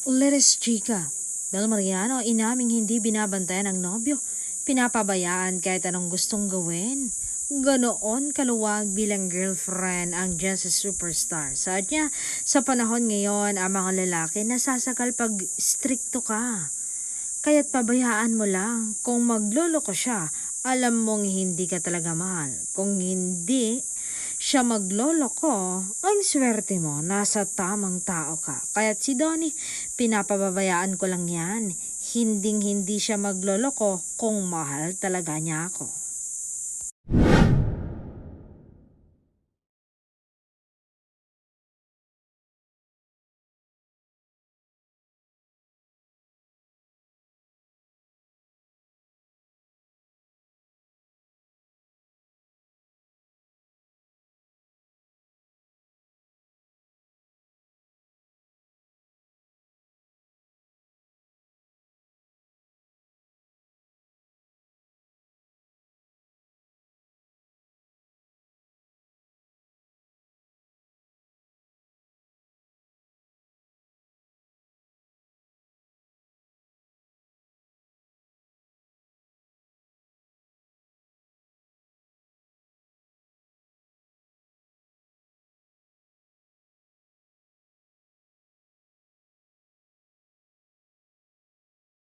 Leres chika. Del Mariano, inaming hindi binabantayan ng nobyo. Pinapabayaan kahit anong gustong gawin. Ganoon kaluwag bilang girlfriend ang Diyan sa superstar. Saad niya, sa panahon ngayon, ang mga lalaki nasasakal pag strikto ka. Kaya't pabayaan mo lang. Kung magloloko siya, alam mong hindi ka talaga mahal. Kung hindi siya magloloko, ang swerte mo, nasa tamang tao ka. Kaya't si Donnie, pinapababayaan ko lang yan. Hinding hindi siya magloloko kung mahal talaga niya ako.